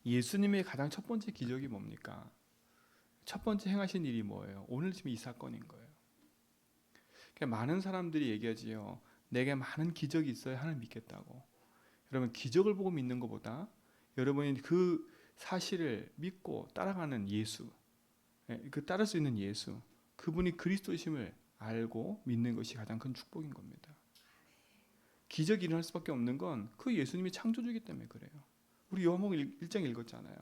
예수님의 가장 첫 번째 기적이 뭡니까? 첫 번째 행하신 일이 뭐예요? 오늘 지금 이 사건인 거예요. 그러니까 많은 사람들이 얘기하지요. 내게 많은 기적이 있어야 하나님 믿겠다고. 여러분, 기적을 보고 믿는 것보다 여러분이 그 사실을 믿고 따라가는 예수, 그 따를 수 있는 예수, 그분이 그리스도이심을 알고 믿는 것이 가장 큰 축복인 겁니다. 기적이 일어날 수밖에 없는 건 그 예수님이 창조주이기 때문에 그래요. 우리 요한복음 1장 읽었잖아요.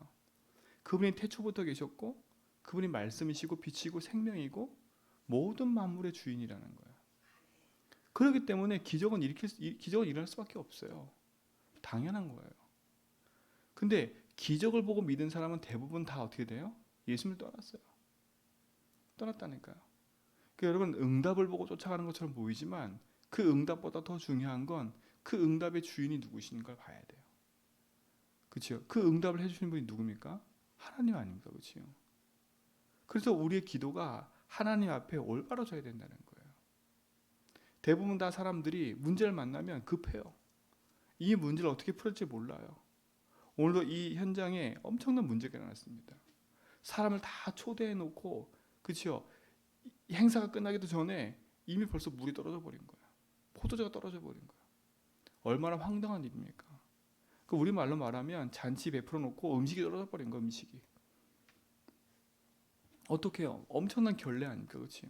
그분이 태초부터 계셨고 그분이 말씀이시고 빛이고 생명이고 모든 만물의 주인이라는 거예요. 그렇기 때문에 기적은 일어날 수밖에 없어요. 당연한 거예요. 근데 기적을 보고 믿은 사람은 대부분 다 어떻게 돼요? 예수님을 떠났어요. 떠났다니까요. 그러니까 여러분, 응답을 보고 쫓아가는 것처럼 보이지만 그 응답보다 더 중요한 건 그 응답의 주인이 누구신 걸 봐야 돼요. 그렇죠? 그 응답을 해주시는 분이 누굽니까? 하나님 아닙니까? 그렇죠? 그래서 우리의 기도가 하나님 앞에 올바로져야 된다는 거예요. 대부분 다 사람들이 문제를 만나면 급해요. 이 문제를 어떻게 풀을지 몰라요. 오늘도 이 현장에 엄청난 문제가 일어났습니다. 사람을 다 초대해 놓고, 그렇죠? 행사가 끝나기도 전에 이미 벌써 물이 떨어져 버린 거예요. 포도주가 떨어져 버린 거예요. 얼마나 황당한 일입니까? 그 우리 말로 말하면 잔치 베풀어 놓고 음식이 떨어져 버린 거예요. 음식이. 어떻게 해요? 엄청난 결례 아닙니까? 그렇죠?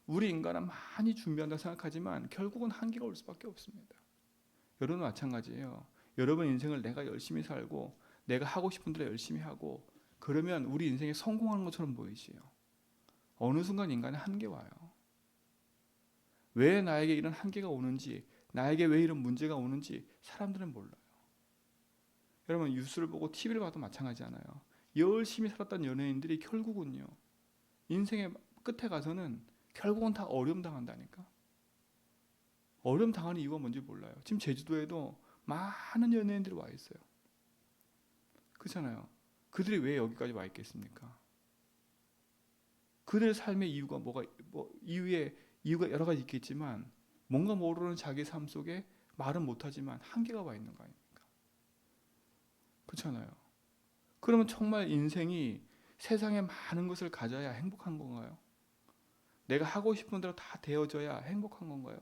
우리 인간은 많이 준비한다고 생각하지만 결국은 한계가 올 수밖에 없습니다. 여러분 마찬가지예요. 여러분 인생을 내가 열심히 살고 내가 하고 싶은 대로 열심히 하고 그러면 우리 인생에 성공하는 것처럼 보이지요. 어느 순간 인간의 한계가 와요. 왜 나에게 이런 한계가 오는지, 나에게 왜 이런 문제가 오는지 사람들은 몰라요. 여러분 뉴스를 보고 TV를 봐도 마찬가지잖아요. 열심히 살았던 연예인들이 결국은요, 인생의 끝에 가서는 결국은 다 어려움 당한다니까. 어려움 당하는 이유가 뭔지 몰라요. 지금 제주도에도 많은 연예인들이 와 있어요. 그렇잖아요. 그들이 왜 여기까지 와 있겠습니까? 그들의 삶의 이유가 이유가 여러 가지 있겠지만 뭔가 모르는 자기 삶 속에 말은 못하지만 한계가 와 있는 거 아닙니까? 그렇잖아요. 그러면 정말 인생이 세상에 많은 것을 가져야 행복한 건가요? 내가 하고 싶은 대로 다 되어져야 행복한 건가요?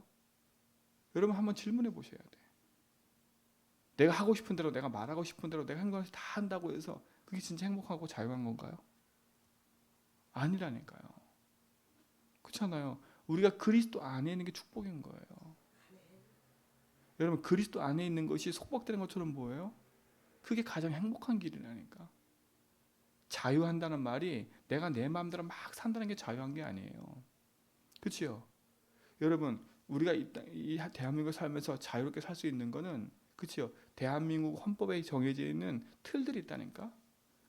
여러분 한번 질문해 보셔야 돼. 내가 하고 싶은 대로, 내가 말하고 싶은 대로, 내가 하는 것을 다 한다고 해서 그게 진짜 행복하고 자유한 건가요? 아니라니까요. 그렇잖아요. 우리가 그리스도 안에 있는 게 축복인 거예요. 여러분 그리스도 안에 있는 것이 속박되는 것처럼 보여요? 그게 가장 행복한 길이라니까. 자유한다는 말이 내가 내 마음대로 막 산다는 게 자유한 게 아니에요. 그렇죠? 여러분 우리가 이 대한민국 살면서 자유롭게 살 수 있는 거는, 그렇죠? 대한민국 헌법에 정해져 있는 틀들이 있다니까.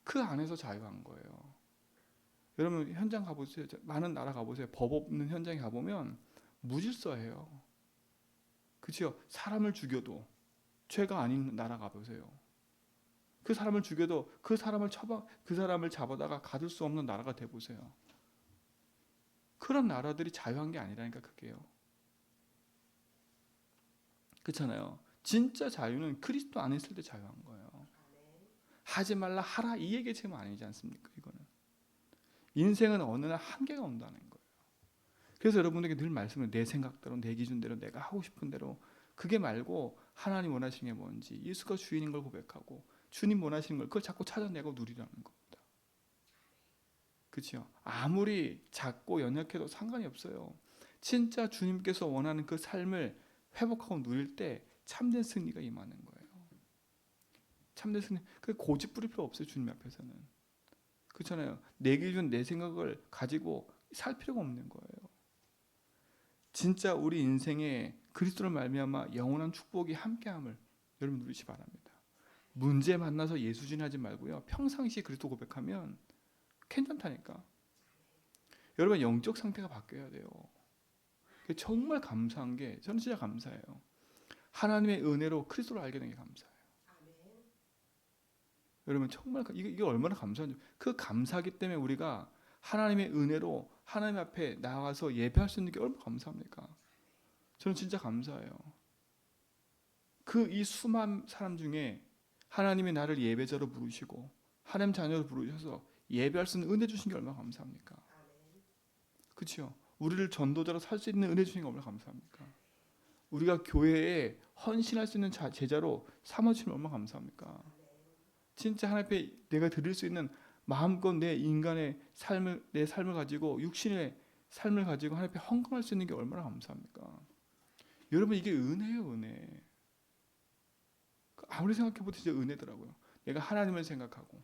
그 안에서 자유한 거예요. 여러분 현장 가보세요. 많은 나라 가보세요. 법 없는 현장에 가보면 무질서해요. 그렇죠? 사람을 죽여도 죄가 아닌 나라 가보세요. 그 사람을 죽여도 그 사람을 잡아다가 가둘 수 없는 나라가 돼보세요. 그런 나라들이 자유한 게 아니라니까 그게요. 그렇잖아요. 진짜 자유는 그리스도 안에 있을 때 자유한 거예요. 하지 말라 하라 이 얘기 지금 아니지 않습니까? 이거는 인생은 어느 날 한계가 온다는 거예요. 그래서 여러분에게 늘 말씀을 내 생각대로 내 기준대로 내가 하고 싶은 대로, 그게 말고 하나님 원하시는 게 뭔지 예수가 주인인 걸 고백하고 주님 원하시는 걸 그걸 자꾸 찾아내고 누리라는 겁니다. 그렇죠? 아무리 작고 연약해도 상관이 없어요. 진짜 주님께서 원하는 그 삶을 회복하고 누릴 때 참된 승리가 임하는 거예요. 참된 승리. 그 고집 부릴 필요 없어요. 주님 앞에서는. 그렇잖아요. 내 기준 내 생각을 가지고 살 필요가 없는 거예요. 진짜 우리 인생에 그리스도를 말미암아 영원한 축복이 함께함을 여러분 누리시 바랍니다. 문제 만나서 예수진하지 말고요. 평상시 그리스도 고백하면 괜찮다니까. 여러분 영적 상태가 바뀌어야 돼요. 정말 감사한 게, 저는 진짜 감사해요. 하나님의 은혜로 그리스도를 알게 된 게 감사해요. 여러분 정말 이게 얼마나 감사한지. 그 감사하기 때문에 우리가 하나님의 은혜로 하나님 앞에 나와서 예배할 수 있는 게 얼마나 감사합니까? 저는 진짜 감사해요. 그 이 수많은 사람 중에 하나님이 나를 예배자로 부르시고 하나님 자녀로 부르셔서 예배할 수 있는 은혜 주신 게 얼마나 감사합니까? 그렇죠? 우리를 전도자로 살 수 있는 은혜 주신 게 얼마나 감사합니까? 우리가 교회에 헌신할 수 있는 제자로 삼아주시면 얼마나 감사합니까? 진짜 하나님 앞에 내가 드릴 수 있는 마음껏 내 인간의 삶을, 내 삶을 가지고 육신의 삶을 가지고 하나님 앞에 헌금할 수 있는 게 얼마나 감사합니까? 여러분, 이게 은혜예요, 은혜. 아무리 생각해봐도 진짜 은혜더라고요. 내가 하나님을 생각하고,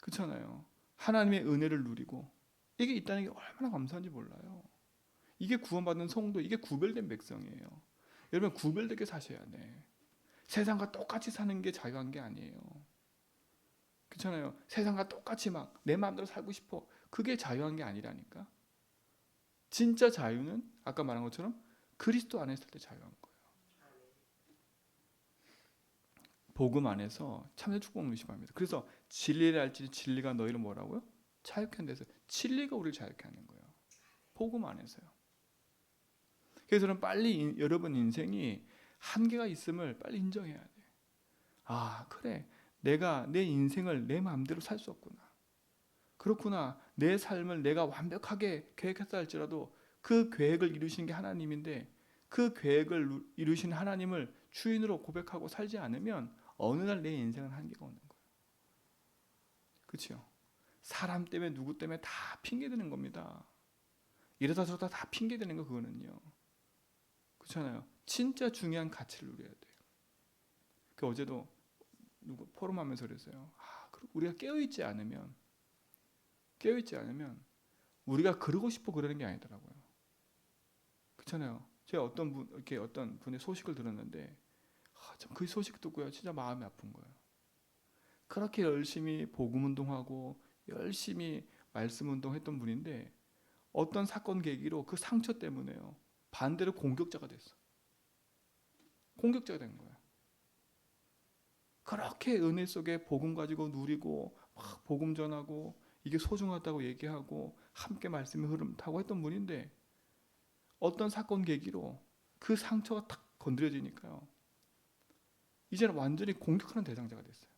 그렇잖아요. 하나님의 은혜를 누리고, 이게 있다는 게 얼마나 감사한지 몰라요. 이게 구원받은 성도, 이게 구별된 백성이에요. 여러분, 구별되게 사셔야 돼. 세상과 똑같이 사는 게 자유한 게 아니에요. 그렇잖아요. 세상과 똑같이 막 내 마음대로 살고 싶어. 그게 자유한 게 아니라니까. 진짜 자유는 아까 말한 것처럼 그리스도 안에 있을 때 자유한 거예요. 복음 안에서 참된 축복을 의심합니다. 그래서 진리를 알지 진리가 너희를 뭐라고요? 자유케 한다 해서 진리가 우리를 자유케 하는 거예요. 복음 안에서요. 그래서 저는 빨리 여러분 인생이 한계가 있음을 빨리 인정해야 돼. 아, 그래. 내가 내 인생을 내 마음대로 살 수 없구나. 그렇구나. 내 삶을 내가 완벽하게 계획했다 할지라도 그 계획을 이루시는 게 하나님인데 그 계획을 이루신 하나님을 주인으로 고백하고 살지 않으면 어느 날 내 인생은 한계가 오는 거예요. 그렇죠? 사람 때문에 누구 때문에 다 핑계대는 겁니다. 이러다 저러다 다 핑계대는 거 그거는요. 그렇잖아요. 진짜 중요한 가치를 누려야 돼요. 그 어제도 누구 포럼하면서 그랬어요. 우리가 깨어있지 않으면 우리가 그러고 싶어 그러는 게 아니더라고요. 그렇잖아요. 제가 어떤 분의 소식을 들었는데 그 소식 듣고요, 진짜 마음이 아픈 거예요. 그렇게 열심히 복음 운동하고 열심히 말씀 운동했던 분인데 어떤 사건 계기로 그 상처 때문에요, 반대로 공격자가 됐어. 공격자가 된 거예요. 그렇게 은혜 속에 복음 가지고 누리고 막 복음 전하고 이게 소중하다고 얘기하고 함께 말씀의 흐름 타고 했던 분인데 어떤 사건 계기로 그 상처가 탁 건드려지니까요, 이제는 완전히 공격하는 대상자가 됐어요.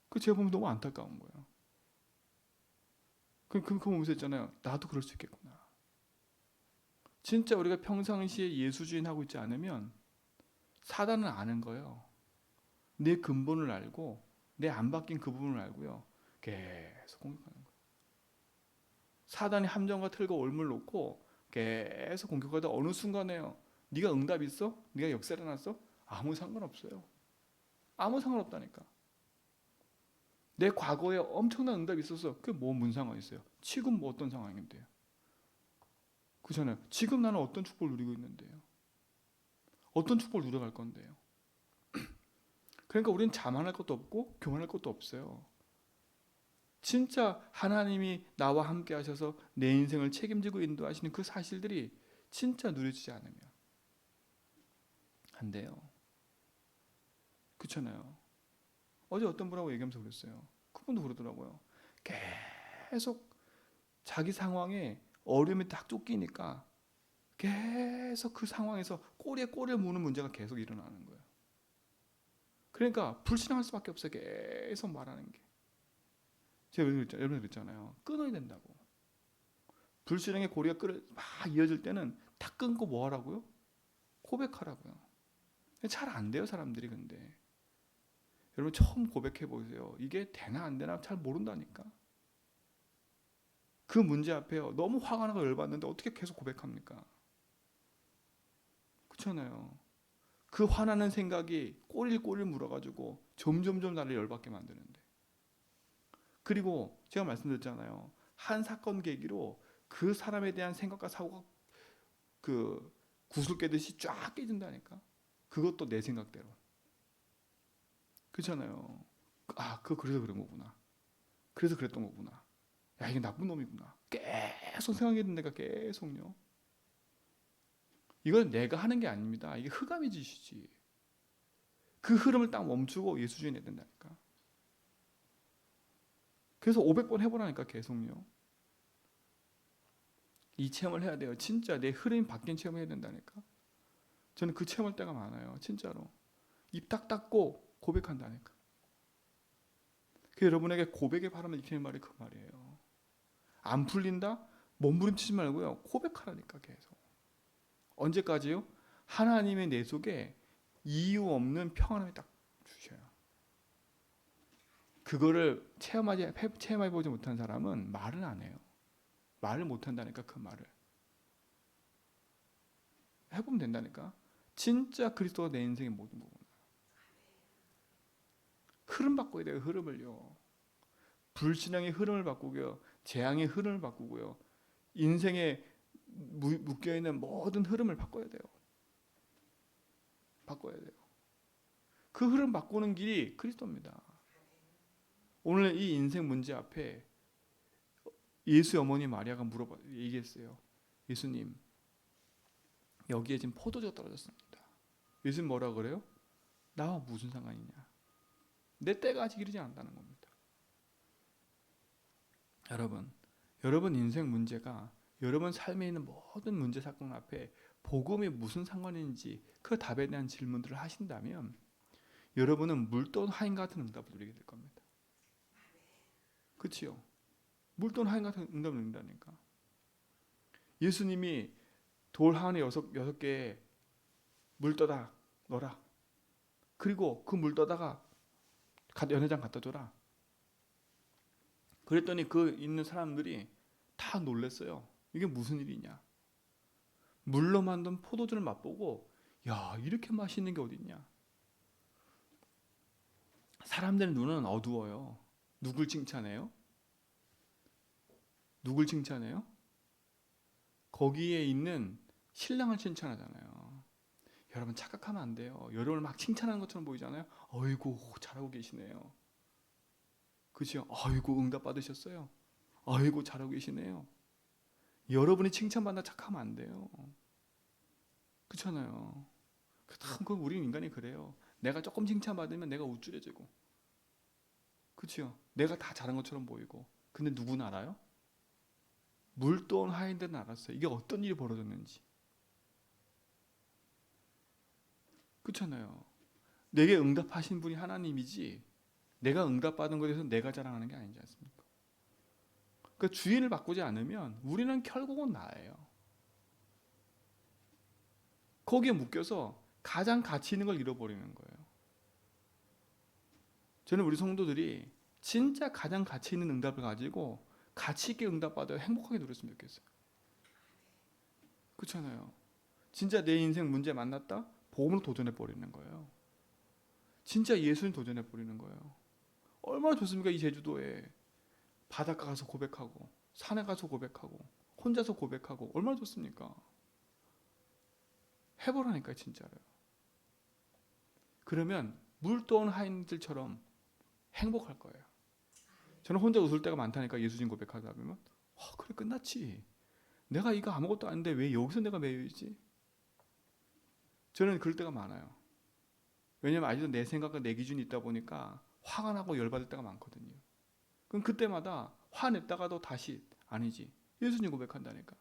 그 제가 보면 너무 안타까운 거예요. 그거 보면서 했잖아요. 나도 그럴 수 있겠구나. 진짜 우리가 평상시에 예수주의 하고 있지 않으면 사단은 아는 거예요. 내 근본을 알고 내 안 바뀐 그 부분을 알고요, 계속 공격하는 거예요. 사단이 함정과 틀과 올무를 놓고 계속 공격하다 어느 순간에요, 네가 응답 있어? 네가 역사 일어났어? 아무 상관없어요. 아무 상관없다니까. 내 과거에 엄청난 응답이 있어서 그게 뭐 무슨 상황이 있어요? 지금 뭐 어떤 상황인데요? 그렇잖아요. 지금 나는 어떤 축복을 누리고 있는데요? 어떤 축복을 누려갈 건데요? 그러니까 우리는 자만할 것도 없고 교만할 것도 없어요. 진짜 하나님이 나와 함께 하셔서 내 인생을 책임지고 인도하시는 그 사실들이 진짜 누려지지 않으면 안 돼요. 그렇잖아요. 어제 어떤 분하고 얘기하면서 그랬어요. 그분도 그러더라고요. 계속 자기 상황에 어려움이 딱 쫓기니까 계속 그 상황에서 꼬리에 꼬리를 무는 문제가 계속 일어나는 거예요. 그러니까 불신할 수밖에 없어요. 계속 말하는 게. 제가 여러분 그랬잖아요. 끊어야 된다고. 불신앙의 고리가 막 이어질 때는 다 끊고 뭐 하라고요? 고백하라고요. 잘 안 돼요, 사람들이. 근데 여러분 처음 고백해 보세요. 이게 되나 안 되나 잘 모른다니까. 그 문제 앞에요, 너무 화가 나고 열받는데 어떻게 계속 고백합니까? 그렇잖아요. 그 화나는 생각이 꼬리를 물어가지고 점점점 나를 열받게 만드는데. 그리고 제가 말씀드렸잖아요. 한 사건 계기로 그 사람에 대한 생각과 사고가 그 구슬 깨듯이 쫙 깨진다니까. 그것도 내 생각대로. 그렇잖아요. 그래서 그런 거구나. 그래서 그랬던 거구나. 야, 이게 나쁜 놈이구나. 계속 생각이 든 데가 계속요. 이건 내가 하는 게 아닙니다. 이게 흑암의 짓이지. 그 흐름을 딱 멈추고 예수주의 내야 된다니까. 그래서 500번 해보라니까 계속요. 이 체험을 해야 돼요. 진짜 내 흐름이 바뀐 체험을 해야 된다니까. 저는 그 체험할 때가 많아요. 진짜로. 입 딱 닫고 고백한다니까. 그 여러분에게 고백의 바람을 일으키는 말이 그 말이에요. 안 풀린다? 몸부림치지 말고요. 고백하라니까 계속. 언제까지요? 하나님의 내 속에 이유 없는 평안함이 딱 주셔요. 그거를 체험해보지 못한 사람은 말을 안 해요. 말을 못 한다니까. 그 말을 해보면 된다니까. 진짜 그리스도가 내 인생의 모든 부분. 흐름 바꿔야 돼요. 흐름을요. 불신앙의 흐름을 바꾸고요. 재앙의 흐름을 바꾸고요. 인생에 묶여있는 모든 흐름을 바꿔야 돼요. 바꿔야 돼요. 그 흐름 바꾸는 길이 그리스도입니다. 오늘 이 인생 문제 앞에 예수의 어머니 마리아가 얘기했어요. 예수님, 여기에 지금 포도주가 떨어졌습니다. 예수님 뭐라 그래요? 나와 무슨 상관이냐? 내 때가 아직 이르지 않았다는 겁니다. 여러분 인생 문제가 여러분 삶에 있는 모든 문제 사건 앞에 복음이 무슨 상관인지 그 답에 대한 질문들을 하신다면 여러분은 물돈 하인 같은 응답을 누리게 될 겁니다. 그렇지요? 물돈 하인 같은 응답을 누린다니까. 예수님이 돌 하나에 여섯 개에 물 떠다 넣어라. 그리고 그 물 떠다가 연회장 갖다 줘라. 그랬더니 그 있는 사람들이 다 놀랐어요. 이게 무슨 일이냐? 물로 만든 포도주를 맛보고 야, 이렇게 맛있는 게 어딨냐? 사람들의 눈은 어두워요. 누굴 칭찬해요? 누굴 칭찬해요? 거기에 있는 신랑을 칭찬하잖아요. 여러분 착각하면 안 돼요. 여러분을 막 칭찬하는 것처럼 보이잖아요. 어이구 잘하고 계시네요. 그죠? 어이구 응답 받으셨어요. 어이구 잘하고 계시네요. 여러분이 칭찬받나 착각하면 안 돼요. 그렇잖아요. 그건 우리 인간이 그래요. 내가 조금 칭찬받으면 내가 우쭐해지고, 그렇죠? 내가 다 잘한 것처럼 보이고. 근데 누구는 알아요? 물돈 하인들은 알았어요. 이게 어떤 일이 벌어졌는지. 그렇잖아요. 내게 응답하신 분이 하나님이지 내가 응답받은 것에 대해서 내가 자랑하는 게 아니지 않습니까? 그러니까 주인을 바꾸지 않으면 우리는 결국은 나예요. 거기에 묶여서 가장 가치 있는 걸 잃어버리는 거예요. 저는 우리 성도들이 진짜 가장 가치 있는 응답을 가지고 가치 있게 응답받아야 행복하게 누렸으면 좋겠어요. 그렇잖아요. 진짜 내 인생 문제 만났다? 복음으로 도전해 버리는 거예요. 진짜 예수님 도전해 버리는 거예요. 얼마나 좋습니까? 이 제주도에 바닷가 가서 고백하고 산에 가서 고백하고 혼자서 고백하고 얼마나 좋습니까? 해보라니까요. 진짜로요. 그러면 물 떠온 하인들처럼 행복할 거예요. 저는 혼자 웃을 때가 많다니까. 예수님 고백하다 보면 그래 끝났지. 내가 이거 아무것도 아닌데 왜 여기서 내가 매여있지? 저는 그럴 때가 많아요. 왜냐면 아직도 내 생각과 내 기준이 있다 보니까 화가 나고 열받을 때가 많거든요. 그럼 그때마다 화냈다가도 다시 아니지. 예수님 고백한다니까.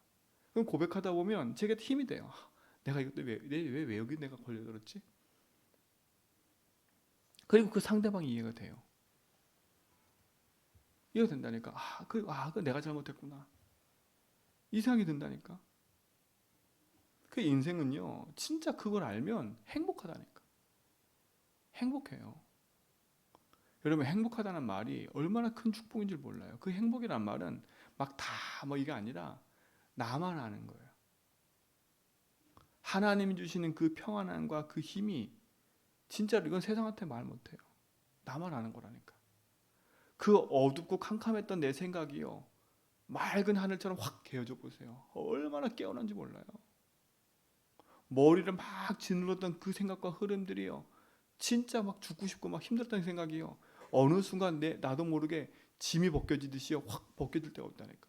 그럼 고백하다 보면 제게 힘이 돼요. 내가 이것도 왜 여기 내가 걸려들었지? 그리고 그 상대방이 이해가 돼요. 이해가 된다니까. 그 내가 잘못했구나. 이 생각이 든다니까. 그 인생은요, 진짜 그걸 알면 행복하다니까. 행복해요. 여러분 행복하다는 말이 얼마나 큰 축복인 줄 몰라요. 그 행복이란 말은 막 다 이게 아니라 나만 아는 거예요. 하나님이 주시는 그 평안함과 그 힘이 진짜로 이건 세상한테 말 못해요. 나만 아는 거라니까. 그 어둡고 캄캄했던 내 생각이요, 맑은 하늘처럼 확 개어져 보세요. 얼마나 깨어난지 몰라요. 머리를 막 짓눌렀던 그 생각과 흐름들이요, 진짜 막 죽고 싶고 막 힘들었던 생각이요, 어느 순간 나도 모르게 짐이 벗겨지듯이요 확 벗겨질 때가 없다니까.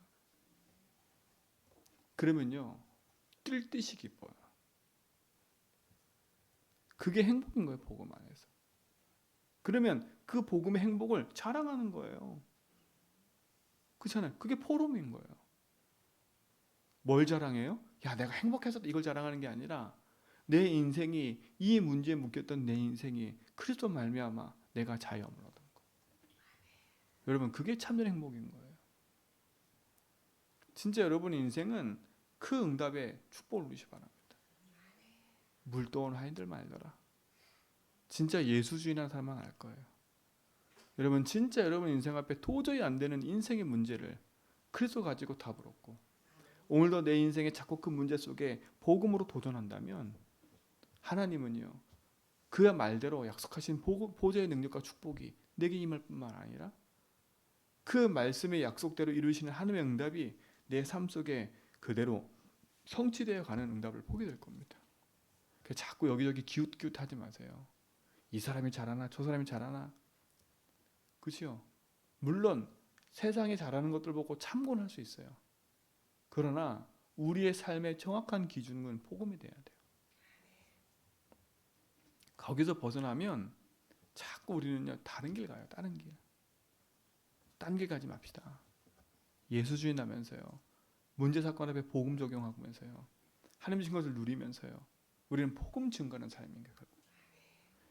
그러면요 뜰 듯이 기뻐요. 그게 행복인 거예요. 복음 안에서. 그러면 그 복음의 행복을 자랑하는 거예요. 그렇잖아요. 그게 포럼인 거예요. 뭘 자랑해요? 야 내가 행복해서 이걸 자랑하는 게 아니라 내 인생이 이 문제에 묶였던 내 인생이 그리스도 말미암아 내가 자유함을 얻은 거. 여러분 그게 참된 행복인 거예요. 진짜 여러분 인생은 그 응답에 축복을 누리시 바랍니다. 물도온 하인들 말더라. 진짜 예수주의라는 사람만 알 거예요. 여러분 진짜 여러분 인생 앞에 도저히 안 되는 인생의 문제를 그리스도 가지고 답을 얻고 오늘도 내 인생의 자꾸 그 문제 속에 복음으로 도전한다면 하나님은요 그의 말대로 약속하신 보좌의 능력과 축복이 내게 임할 뿐만 아니라 그 말씀의 약속대로 이루시는 하나님의 응답이 내 삶 속에 그대로 성취되어 가는 응답을 보게 될 겁니다. 자꾸 여기저기 기웃기웃하지 마세요. 이 사람이 잘하나 저 사람이 잘하나. 그렇죠? 물론 세상이 잘하는 것들 보고 참고는 할 수 있어요. 그러나 우리의 삶의 정확한 기준은 복음이 돼야 돼요. 거기서 벗어나면 자꾸 우리는요 다른 길 가요. 다른 길. 딴 길 가지 맙시다. 예수주의 나면서요. 문제 사건 앞에 복음 적용하면서요. 하나님 주신 것을 누리면서요. 우리는 복음 증거하는 삶인 거예요.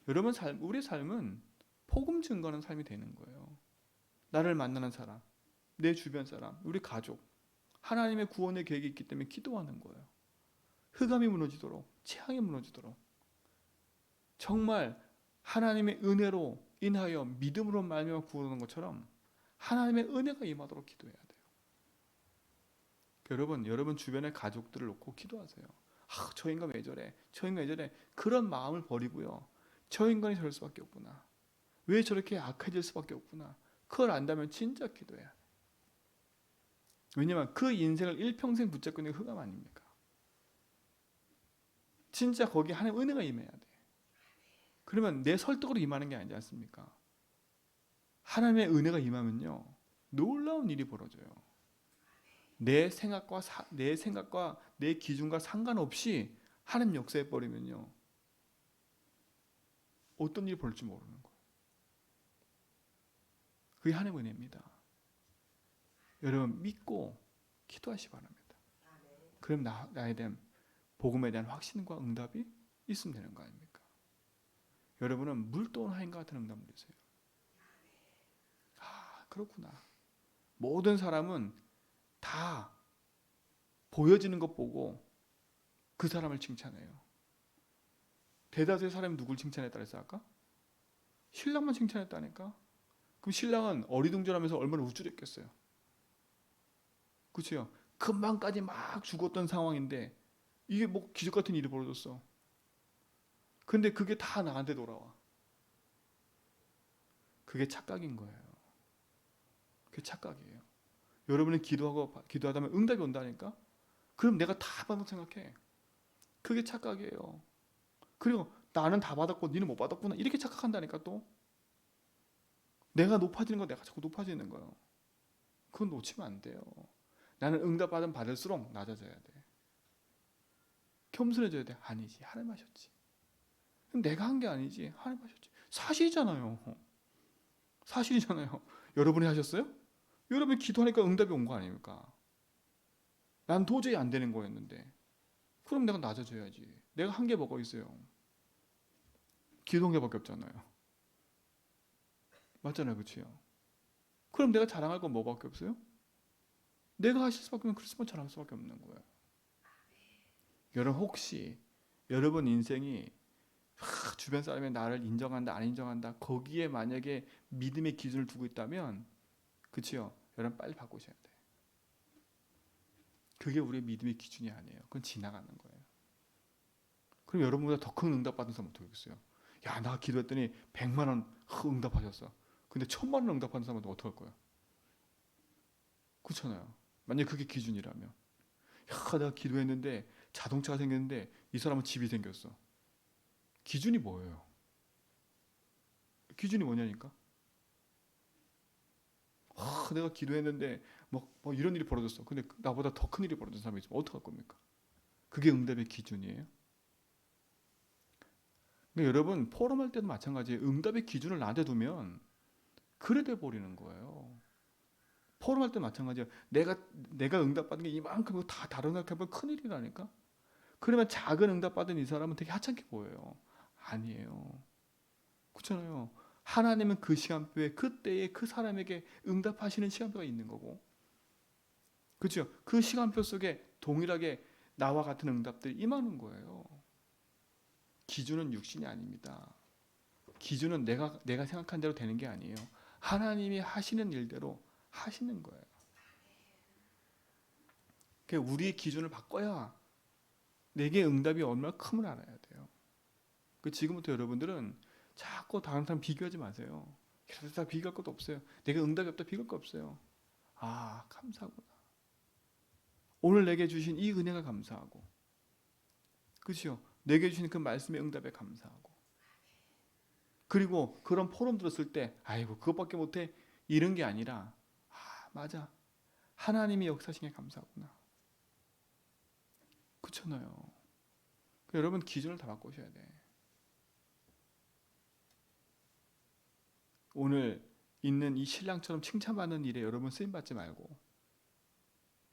여러분 우리의 삶은 복음 증거하는 삶이 되는 거예요. 나를 만나는 사람, 내 주변 사람, 우리 가족, 하나님의 구원의 계획이 있기 때문에 기도하는 거예요. 흑암이 무너지도록, 재앙이 무너지도록 정말 하나님의 은혜로 인하여 믿음으로 말미암아 구원하는 것처럼 하나님의 은혜가 임하도록 기도해야 돼요. 여러분 주변의 가족들을 놓고 기도하세요. 저 인간 왜 저래? 저 인간 왜 저래? 그런 마음을 버리고요. 저 인간이 저럴 수밖에 없구나. 왜 저렇게 악해질 수밖에 없구나. 그걸 안다면 진짜 기도해야 돼. 왜냐하면 그 인생을 일평생 붙잡고 있는 게 흑암 아닙니까? 진짜 거기에 하나님의 은혜가 임해야 돼. 그러면 내 설득으로 임하는 게 아니지 않습니까? 하나님의 은혜가 임하면요. 놀라운 일이 벌어져요. 내 생각과 내 기준과 상관없이 하나님 역사해 버리면요. 어떤 일이 벌어질지 모르는 거예요. 그게 하나님의 은혜입니다. 여러분 믿고 기도하시기 바랍니다. 그럼 나에 대한 복음에 대한 확신과 응답이 있으면 되는 거 아닙니까? 여러분은 물도온 하인과 같은 응답을 누리세요. 그렇구나. 모든 사람은 다 보여지는 것 보고 그 사람을 칭찬해요. 대다수의 사람이 누굴 칭찬했다 그랬어 아까? 신랑만 칭찬했다니까? 그럼 신랑은 어리둥절하면서 얼마나 우쭐했겠어요. 그렇죠? 금방까지 막 죽었던 상황인데 이게 뭐 기적 같은 일이 벌어졌어. 근데 그게 다 나한테 돌아와. 그게 착각인 거예요. 그게 착각이에요. 여러분이 기도하다면 응답이 온다니까? 그럼 내가 다 받은 생각해. 그게 착각이에요. 그리고 나는 다 받았고 니는 못 받았구나 이렇게 착각한다니까 또. 내가 높아지는 거 내가 자꾸 높아지는 거예요. 그건 놓치면 안 돼요. 나는 응답받으면 받을수록 낮아져야 돼. 겸손해져야 돼. 아니지 하나님 하셨지. 내가 한 게 아니지 하나님 하셨지. 사실이잖아요. 사실이잖아요. 여러분이 하셨어요? 여러분이 기도하니까 응답이 온 거 아닙니까? 난 도저히 안 되는 거였는데 그럼 내가 낮아져야지. 내가 한 게 뭐가 있어요? 기도한 게밖에 없잖아요. 맞잖아요. 그렇죠? 그럼 내가 자랑할 건 뭐밖에 없어요? 내가 하실 수밖에 없는 그리스도만 자랑할 수밖에 없는 거예요. 여러분 혹시 여러분 인생이 주변 사람이 나를 인정한다 안 인정한다 거기에 만약에 믿음의 기준을 두고 있다면 그치요? 여러분 빨리 바꾸셔야 돼요. 그게 우리의 믿음의 기준이 아니에요. 그건 지나가는 거예요. 그럼 여러분보다 더 큰 응답 받은 사람 어떻겠어요? 야, 나 기도했더니 100만 원 응답하셨어. 근데 1000만 원 응답하는 사람은 어떡할 거야? 그렇잖아요. 만약 그게 기준이라면 야, 내가 기도했는데 자동차가 생겼는데 이 사람은 집이 생겼어. 기준이 뭐예요? 기준이 뭐냐니까? 내가 기도했는데 뭐 이런 일이 벌어졌어. 근데 나보다 더 큰 일이 벌어진 사람이 있으면 어떡할 겁니까? 그게 응답의 기준이에요? 근데 여러분 포럼할 때도 마찬가지예요. 응답의 기준을 나한테 두면 그래 돼 버리는 거예요. 포럼할 때 마찬가지예요. 내가 응답받은 게 이만큼 다 다른 생각해보면 큰일이라니까. 그러면 작은 응답 받은 이 사람은 되게 하찮게 보여요. 아니에요. 그렇잖아요. 하나님은 그 시간표에 그때에 그 사람에게 응답하시는 시간표가 있는 거고, 그렇죠? 그 시간표 속에 동일하게 나와 같은 응답들이 임하는 거예요. 기준은 육신이 아닙니다. 기준은 내가 생각한 대로 되는 게 아니에요. 하나님이 하시는 일대로 하시는 거예요. 그러니까 우리의 기준을 바꿔야 내게 응답이 얼마나 큼을 알아야 돼요. 지금부터 여러분들은 자꾸 다른 사람 비교하지 마세요. 다 비교할 것도 없어요. 내가 응답이 없다 비교할 거 없어요. 아, 감사하구나. 오늘 내게 주신 이 은혜가 감사하고, 그렇죠? 내게 주신 그 말씀의 응답에 감사하고, 그리고 그런 포럼 들었을 때 아이고 그것밖에 못해 이런 게 아니라, 아 맞아, 하나님이 역사하신 게 감사하구나. 그렇잖아요. 여러분 기준을 다 바꾸셔야 돼. 오늘 있는 이 신랑처럼 칭찬받는 일에 여러분 쓰임받지 말고,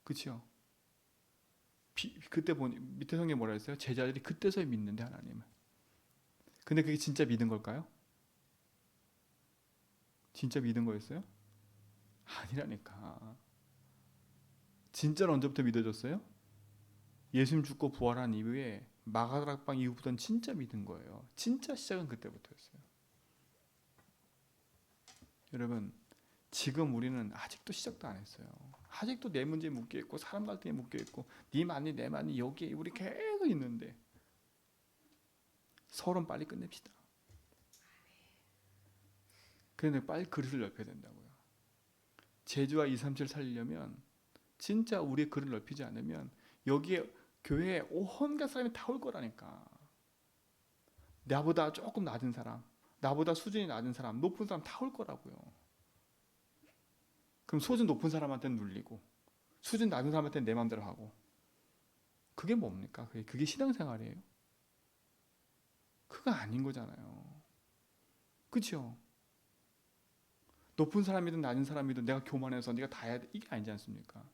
그렇죠? 그때 보니 밑에 성경에 뭐라 했어요? 제자들이 그때서야 믿는데 하나님을. 근데 그게 진짜 믿은 걸까요? 진짜 믿은 거였어요? 아니라니까. 진짜로 언제부터 믿어졌어요? 예수님 죽고 부활한 이후에 마가다락방 이후부터는 진짜 믿은 거예요. 진짜 시작은 그때부터였어요. 여러분 지금 우리는 아직도 시작도 안 했어요. 아직도 내 문제에 묶여있고 사람 갈등에 묶여있고 네 맞니 내 맞니 여기에 우리 계속 있는데, 서론 빨리 끝냅시다. 그런데 빨리 그릇을 넓혀야 된다고요. 제주와 237을 살리려면 진짜 우리의 그릇을 넓히지 않으면 여기에 교회에 온갖 사람이 다 올 거라니까. 나보다 조금 낮은 사람, 나보다 수준이 낮은 사람, 높은 사람 다 올 거라고요. 그럼 수준 높은 사람한테는 눌리고 수준 낮은 사람한테는 내 마음대로 하고, 그게 뭡니까? 그게 신앙생활이에요? 그거 아닌 거잖아요. 그렇죠? 높은 사람이든 낮은 사람이든 내가 교만해서 네가 다 해야 돼, 이게 아니지 않습니까?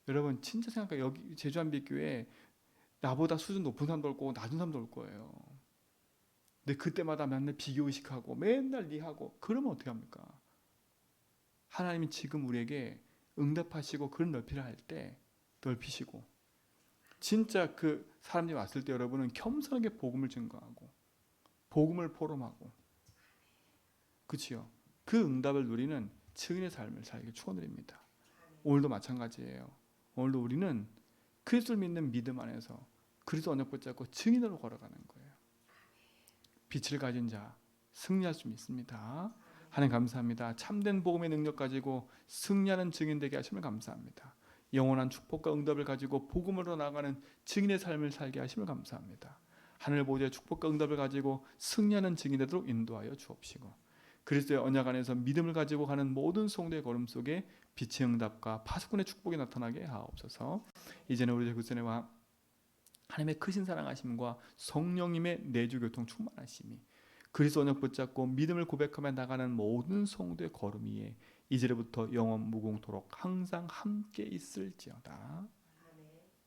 여러분 진짜 생각해. 여기 제주한빛교회 나보다 수준 높은 사람도 올 거고 낮은 사람도 올 거예요. 근데 그때마다 맨날 비교의식하고 맨날 니하고 그러면 어떻게 합니까? 하나님이 지금 우리에게 응답하시고 그런 넓이를 할 때 넓히시고, 진짜 그 사람들이 왔을 때 여러분은 겸손하게 복음을 증거하고 복음을 포럼하고, 그치요? 그 응답을 누리는 증인의 삶을 살기 축원드립니다. 오늘도 마찬가지예요. 오늘도 우리는 그리스도를 믿는 믿음 안에서 그리스도 언약 붙잡고 증인으로 걸어가는 거예요. 빛을 가진 자 승리할 수 있습니다. 하나님 감사합니다. 참된 복음의 능력 가지고 승리하는 증인 되게 하심을 감사합니다. 영원한 축복과 응답을 가지고 복음으로 나가는 증인의 삶을 살게 하심을 감사합니다. 하늘 보좌의 축복과 응답을 가지고 승리하는 증인 되도록 인도하여 주옵시고, 그리스도의 언약 안에서 믿음을 가지고 가는 모든 성도의 걸음 속에 빛의 응답과 파수꾼의 축복이 나타나게 하옵소서. 이제는 우리 구세네와 하나님의 크신 사랑하심과 성령님의 내주교통 충만하심이 그리스도 언약 붙잡고 믿음을 고백하며 나가는 모든 성도의 걸음 위에 이제부터 영원 무궁토록 항상 함께 있을지어다.